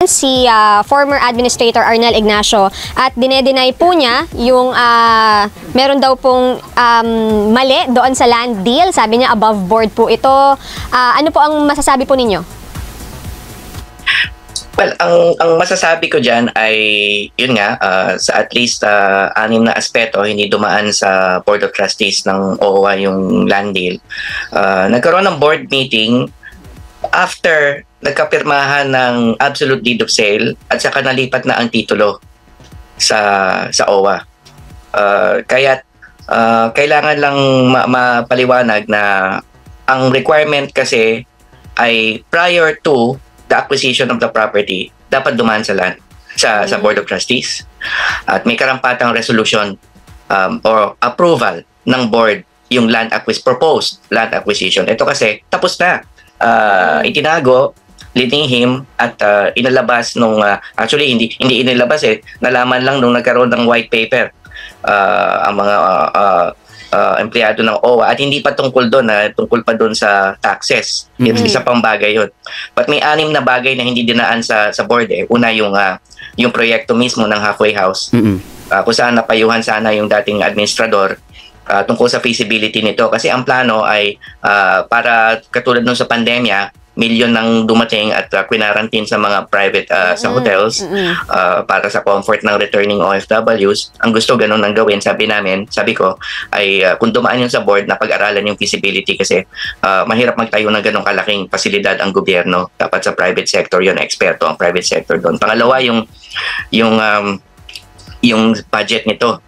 si former Administrator Arnel Ignacio at dinedenay po niya yung meron daw pong mali doon sa land deal. Sabi niya above board po ito. Ano po ang masasabi po ninyo? Well, ang masasabi ko dyan ay, yun nga, sa at least 6 na aspeto, hindi dumaan sa Board of Trustees ng OWA yung land deal. Nagkaroon ng board meeting after nagkapirmahan ng absolute deed of sale at saka nalipat na ang titulo sa OWA. Kaya kailangan lang mapaliwanag na ang requirement kasi ay prior to the acquisition of the property, dapat dumaan sa land, sa Board of Trustees. At may karampatang resolution or approval ng board yung proposed land acquisition. Ito kasi tapos na. Itinago, linihim at inalabas nung actually hindi inilabas nalaman lang nung nagkaroon ng white paper ang mga empleyado ng OWA at hindi pa tungkol doon, tungkol pa doon sa taxes. Isa pang bagay yun. But may 6 na bagay na hindi dinaan sa board. Una yung proyekto mismo ng halfway house, kung saan napayuhan sana yung dating administrador tungkol sa feasibility nito. Kasi ang plano ay para katulad nung sa pandemya, milyon nang dumating at quinarantin sa mga private sa hotels para sa comfort ng returning OFWs. Ang gusto ganun nang gawin, sabi ko, ay kung dumaan yun sa board na pag-aralan yung feasibility kasi mahirap magtayo ng ganung kalaking pasilidad ang gobyerno. Dapat sa private sector yun, eksperto ang private sector doon. Pangalawa, yung budget nito.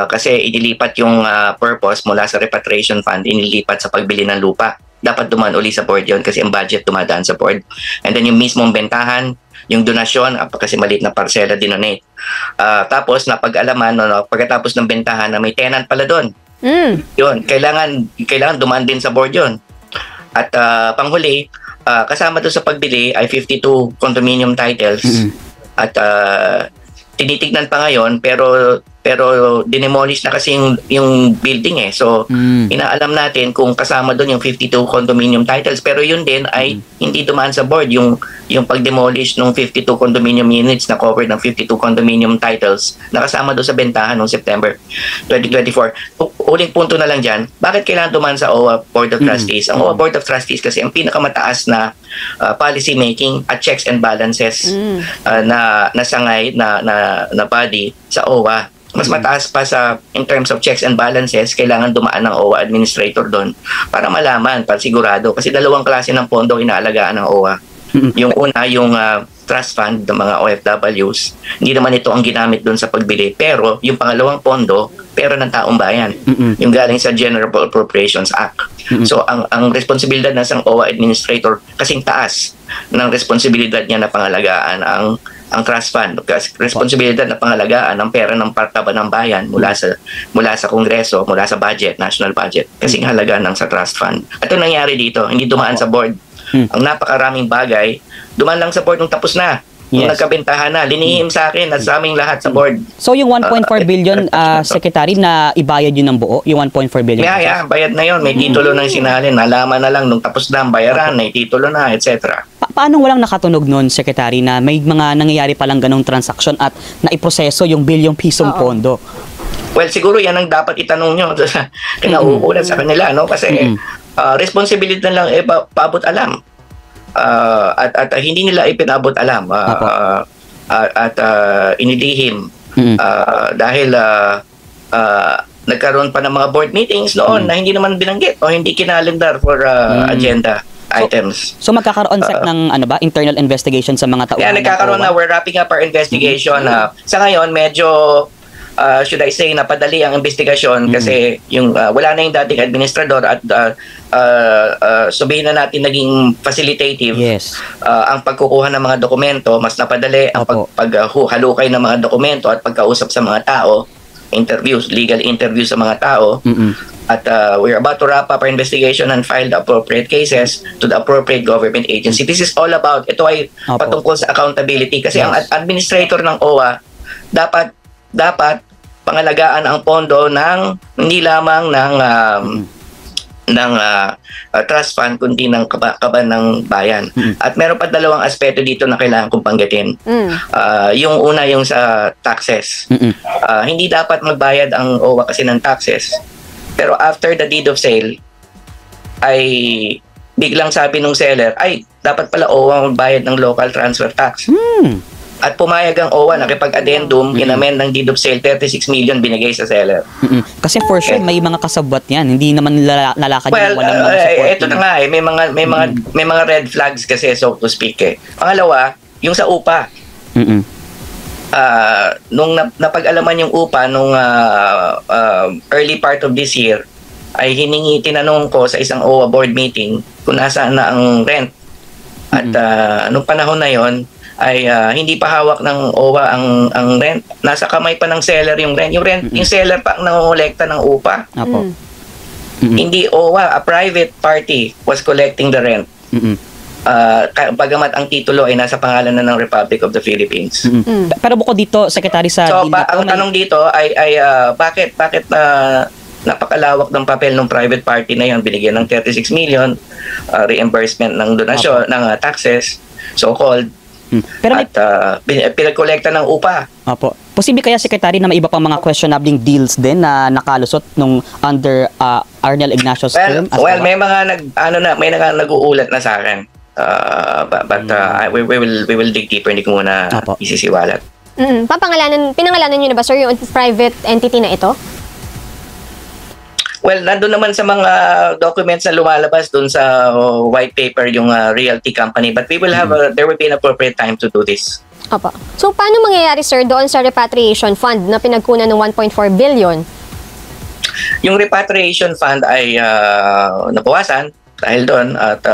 Kasi inilipat yung purpose mula sa repatriation fund, inilipat sa pagbili ng lupa. Dapat dumaan uli sa board yun kasi ang budget dumadaan sa board. And then yung mismong bentahan, yung donasyon, kasi maliit na parsela dinonate. Tapos napag-alaman, pagkatapos ng bentahan na may tenant pala doon. Yun, kailangan dumaan din sa board yun. At panghuli, kasama doon sa pagbili ay 52 condominium titles. At tinitignan pa ngayon pero dinemolish na kasi yung building so inaalam natin kung kasama doon yung 52 condominium titles pero yun din ay hindi dumaan sa board yung pag-demolish ng 52 condominium units na covered ng 52 condominium titles na kasama doon sa bentahan noong September 2024. Uling punto na lang dyan, bakit kailangan dumaan sa OWA Board of Trustees? Ang OWA Board of Trustees kasi ang pinakamataas na policy making at checks and balances na sangay na body sa OWA. Mas mataas pa in terms of checks and balances, kailangan dumaan ng OWA administrator doon para malaman, para sigurado. Kasi 2 klase ng pondo inaalagaan ng OWA. Yung una, yung trust fund ng mga OFWs, hindi naman ito ang ginamit doon sa pagbili. Pero yung pangalawang pondo, pera ng taong bayan. Yung galing sa General Appropriations Act. So ang responsibilidad ng isang OWA administrator kasing taas ng responsibilidad niya na pangalagaan ang trust fund, responsibilidad na pangalagaan ng pera ng partaba ng bayan mula sa Kongreso, mula sa budget, national budget, kasing halaga ng sa trust fund. At ito nangyari dito, hindi dumaan sa board. Ang napakaraming bagay, dumaan lang sa board nung tapos na. Yung nagkabentahan na, linihim sa akin at sa aming lahat sa board. So yung 1.4 billion, Secretary, na ibayad yun ng buo? Yung 1.4 billion? Yeah, bayad na yun. May titulo ng sinalin. Nalaman na lang nung tapos na ang bayaran, may titulo na, etc. Paano walang nakatunog nun, Secretary, na may mga nangyayari palang ganong transaksyon at naiproseso yung bilyong pisong pondo? Well, siguro yan ang dapat itanong nyo sa kinauulat sa kanila, no? Kasi responsibility na lang paabot alam. At hindi nila ipinabot alam at inilihim dahil nagkaroon pa ng mga board meetings noon na hindi naman binanggit o hindi kinalendar for agenda items. So magkakaroon ng internal investigation sa mga tauhan? Nagkakaroon na. We're wrapping up our investigation. Sa ngayon, medyo should I say, napadali ang investigasyon kasi yung wala na yung dating administrador at sabihin na natin naging facilitative. Ang pagkukuha ng mga dokumento, mas napadali ang paghalukay ng mga dokumento at pagkausap sa mga tao, legal interviews sa mga tao. At we're about to wrap up our investigation and file the appropriate cases to the appropriate government agency. This is all about, ito ay patungkol sa accountability kasi ang administrator ng OWA dapat pangalagaan ang pondo ng hindi lamang trust fund kundi ng kaban ng bayan. At meron pa dalawang aspeto dito na kailangan kong banggitin. Yung una, yung sa taxes. Hindi dapat magbayad ang OWA kasi ng taxes. Pero after the deed of sale, ay biglang sabi nung seller, ay, dapat pala OWA magbayad ng local transfer tax. At pumayag ang OWA, nakipag-addendum, inamend ng deed of sale, 36 million binigay sa seller. Kasi for sure, may mga kasabwat yan. Hindi naman lalakad Well, yung walang mga support. ito na nga may mga red flags kasi, so to speak eh. Pangalawa, yung sa upa. Nung napag-alaman yung upa nung early part of this year, ay tinanong ko sa isang OWA board meeting kung nasaan na ang rent. At nung panahon na yon ay hindi pa hawak ng OWA ang rent. Nasa kamay pa ng seller yung rent. Yung seller pa ang nangongolekta ng upa. Apo. Hindi OWA, a private party was collecting the rent. Bagamat ang titulo ay nasa pangalan na ng Republic of the Philippines. Pero bukod dito, Secretary, sa So, deal na to, ang tanong dito ay bakit napakalawak ng papel ng private party na yan, binigyan ng 36 million, reimbursement ng donasyon, ng taxes, so-called, pero may, at pinagkolekta ng upa. Opo. Posible kaya, Secretary, na may iba pang mga questionable deals din na nakalusot nung under Arnel Ignacio's term? May mga nag-uulat na sa akin. But we will dig deeper, hindi ko muna isisiwalat. Pinangalanan niyo na ba, sir, yung private entity na ito? Well, nandun naman sa mga documents na lumalabas dun sa white paper yung realty company, but we will have there will be an appropriate time to do this. Opo. So, paano mangyayari, sir, doon sa repatriation fund na pinagkunan ng 1.4 billion? Yung repatriation fund ay nabawasan dahil doon at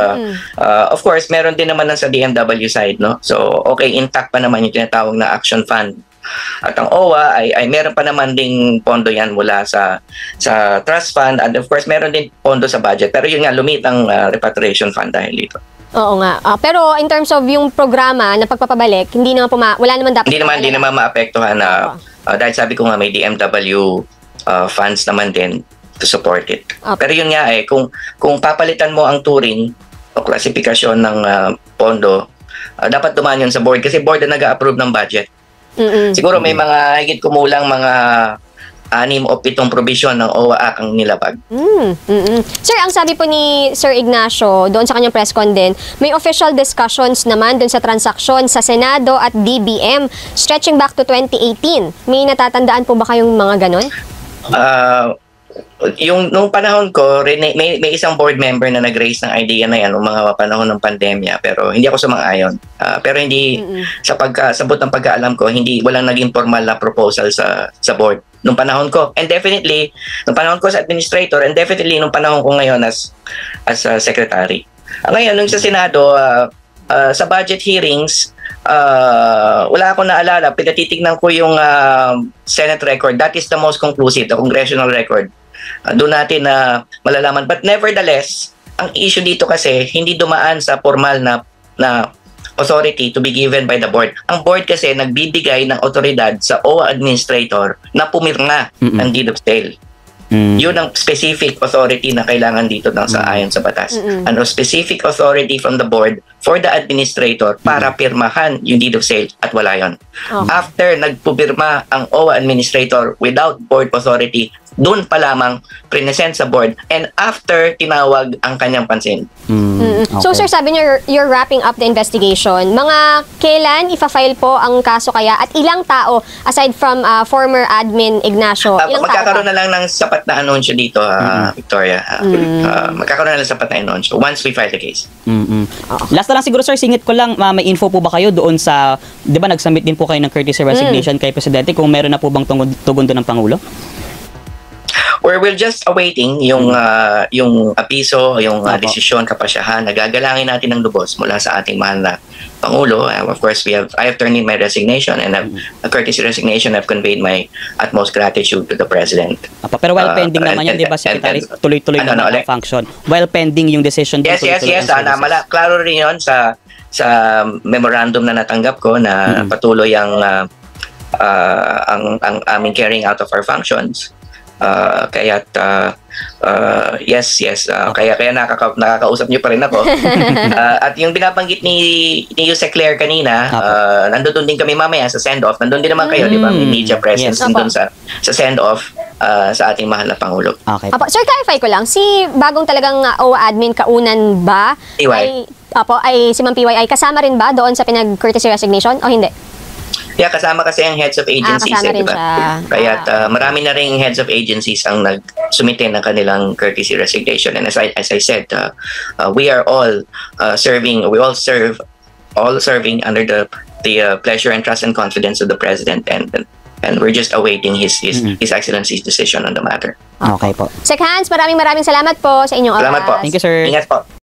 of course meron din naman sa DMW side, no? So okay, intact pa naman yung tinatawag na action fund. At ang OWA ay meron pa naman ding pondo yan mula sa trust fund, and of course meron din pondo sa budget, pero yun nga, lumit ang repatriation fund dahil dito. Oo nga. Pero in terms of yung programa na pagpapabalik, wala naman dapat. Hindi naman maapektuhan dahil sabi ko nga may DMW funds naman din to support it. Pero yun nga kung papalitan mo ang turing o klasifikasyon ng pondo, dapat dumaan yun sa board kasi board na nag-a-approve ng budget. Siguro may mga higit kumulang mga 6 o 7 provision ng OWA ang nilabag. Sir, ang sabi po ni Sir Ignacio doon sa kanyang press con din, may official discussions naman doon sa transaksyon sa Senado at DBM stretching back to 2018. May natatandaan po ba kayong mga ganon? Nung panahon ko, may isang board member na nag-raise ng idea na yan nung mga panahon ng pandemya, pero hindi ako sumang-ayon. Pero hindi sabot ng pagkaalam ko, walang naging formal na proposal sa board nung panahon ko. And definitely nung panahon ko sa administrator, and definitely nung panahon ko ngayon as secretary. Ngayon nung sa Senado, sa budget hearings, wala akong naalala. Pinatitignan ko yung Senate record. That is the most conclusive, the congressional record. Doon natin na malalaman. But nevertheless, ang issue dito kasi hindi dumaan sa formal na authority to be given by the board. Ang board kasi nagbibigay ng otoridad sa OWA administrator na pumirma ng deed of sale. Yun ang specific authority na kailangan dito sa ayon sa batas. Ano, specific authority from the board for the administrator para pirmahan yung deed of sale, at wala yun. After nagpupirma ang OWA administrator without board authority, doon pa lamang present sa board, and after tinawag ang kanyang pansin. Okay. So sir, sabi niyo you're wrapping up the investigation. Mga kailan ifa-file po ang kaso kaya, at ilang tao aside from former admin Ignacio? Ilang Magkakaroon tao na lang ng sapat na anunsyo dito, Victoria. Magkakaroon na lang sapat na anunsyo once we file the case. Last na lang siguro, sir, singit ko lang, may info po ba kayo doon sa, di ba nag-submit din po kayo ng courtesy resignation kay Presidente, kung meron na po bang tugon doon ng Pangulo? We're just awaiting yung apiso, yung desisyon, kapasyahan. Nagagalangin natin ng lubos mula sa ating mahal na Pangulo. Of course, I have turned in my resignation, and a courtesy resignation. I've conveyed my utmost gratitude to the President. Pero while pending naman yan, di ba, Secretary? Tuloy-tuloy naman ang function. While pending yung decision. Yes. Klaro rin yun sa memorandum na natanggap ko na patuloy ang aming carrying out of our functions. Kaya nakakausap niyo pa rin ako. At yung binabanggit ni Yusek Claire kanina, nandun din kami mamaya sa send-off. Nandun din naman kayo, di ba? May media presence Yes. nandun sa send-off sa ating mahal na Pangulo. Okay. Apo, sir, clarify ko lang, si bagong talagang OWA admin Kaunan ba? PY. Ay si Ma'am PY ay kasama rin ba doon sa pinag-courtesy resignation o hindi? Yeah, kasama kasi ang heads of agencies, kasama rin di ba? siya. Kaya marami na ring heads of agencies ang nagsumite ng kanilang courtesy resignation. And as I said, we are all serving under the pleasure and trust and confidence of the President, and we're just awaiting His Excellency's decision on the matter. Okay po. Sec Hans, maraming salamat po sa inyong oras. Salamat po. Thank you, sir. Ingat po.